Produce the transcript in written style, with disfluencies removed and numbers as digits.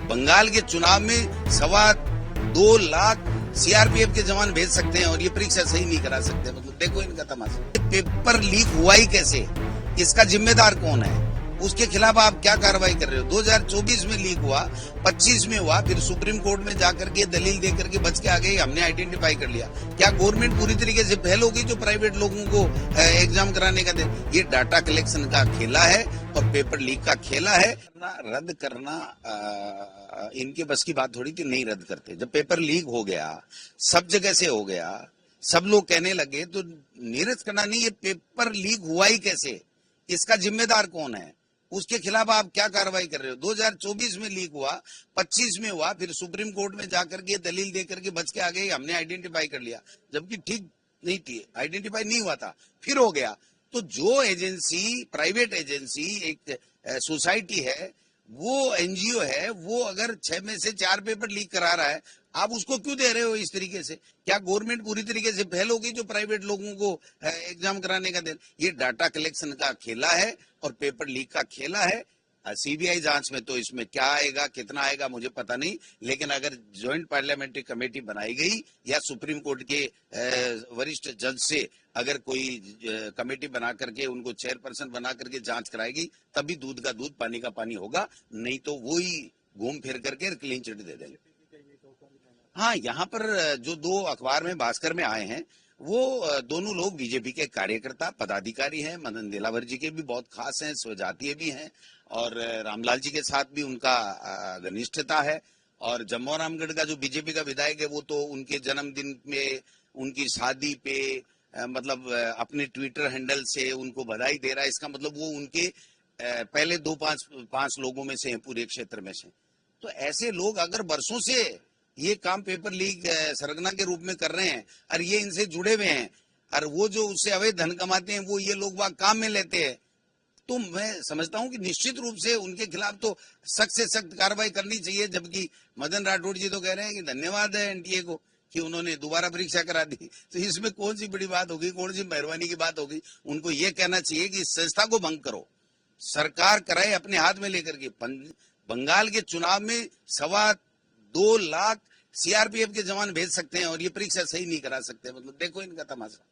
बंगाल के चुनाव में 2.25 लाख सीआरपीएफ के जवान भेज सकते हैं और ये परीक्षा सही नहीं करा सकते। मतलब देखो इनका तमाशा। पेपर लीक हुआ ही कैसे, इसका जिम्मेदार कौन है, उसके खिलाफ आप क्या कार्रवाई कर रहे हो। 2024 में लीक हुआ, 25 में हुआ, फिर सुप्रीम कोर्ट में जाकर के दलील दे करके बच के आ गई, हमने आइडेंटिफाई कर लिया। क्या गवर्नमेंट पूरी तरीके से फेल होगी जो प्राइवेट लोगों को एग्जाम कराने का दे। ये डाटा कलेक्शन का खेला है और पेपर लीक का खेला है। रद्द करना इनके बस की बात थोड़ी थी, नहीं रद्द करते। जब पेपर लीक हो गया, सब जगह से हो गया, सब लोग कहने लगे, तो नीरज करना नहीं, ये पेपर लीक हुआ ही कैसे, इसका जिम्मेदार कौन है, उसके खिलाफ आप क्या कार्रवाई कर रहे हो। 2024 में लीक हुआ, 25 में हुआ, फिर सुप्रीम कोर्ट में जाकर के दलील दे करके बच के आ गई, हमने आइडेंटिफाई कर लिया, जबकि ठीक नहीं थी, आइडेंटिफाई नहीं हुआ था, फिर हो गया। तो जो एजेंसी, प्राइवेट एजेंसी, एक सोसाइटी है, वो एनजीओ है, वो अगर 6 में से 4 पेपर लीक करा रहा है, आप उसको क्यों दे रहे हो इस तरीके से। क्या गवर्नमेंट पूरी तरीके से फेल होगी जो प्राइवेट लोगों को एग्जाम कराने का दे। ये डाटा कलेक्शन का खेला है और पेपर लीक का खेला है। सीबीआई जांच में तो इसमें क्या आएगा, कितना आएगा मुझे पता नहीं, लेकिन अगर ज्वाइंट पार्लियामेंट्री कमेटी बनाई गई या सुप्रीम कोर्ट के वरिष्ठ जज से अगर कोई कमेटी बना करके उनको चेयरपर्सन बना करके जांच कराएगी, तभी दूध का दूध पानी का पानी होगा, नहीं तो वो ही घूम फिर करके क्लीन चिट दे देंगे। हाँ, यहाँ पर जो 2 अखबार में, भास्कर में आए हैं, वो दोनों लोग बीजेपी के कार्यकर्ता पदाधिकारी हैं। मदन दिलावर जी के भी बहुत खास हैं, स्वजातीय भी हैं, और रामलाल जी के साथ भी उनका घनिष्ठता है। और जम्मू रामगढ़ का जो बीजेपी का विधायक है, वो तो उनके जन्मदिन में, उनकी शादी पे मतलब अपने ट्विटर हैंडल से उनको बधाई दे रहा है। इसका मतलब वो उनके पहले 5 लोगों में से हैं पूरे क्षेत्र में से। तो ऐसे लोग अगर बरसों से ये काम पेपर लीक सरगना के रूप में कर रहे हैं और ये इनसे जुड़े हुए हैं, और वो जो उससे अवैध धन कमाते हैं वो ये लोग वहां काम में लेते हैं, तो मैं समझता हूं कि निश्चित रूप से उनके खिलाफ तो सख्त से सख्त कार्रवाई करनी चाहिए। जबकि मदन राठौड़ जी तो कह रहे हैं कि धन्यवाद है एनटीए को कि उन्होंने दोबारा परीक्षा करा दी। तो इसमें कौन सी बड़ी बात होगी, कौन सी मेहरबानी की बात होगी। उनको ये कहना चाहिए कि इस संस्था को भंग करो, सरकार कराए अपने हाथ में लेकर के। बंगाल के चुनाव में 2.25 लाख सीआरपीएफ के जवान भेज सकते हैं और ये परीक्षा सही नहीं करा सकते। मतलब देखो इनका तमाशा।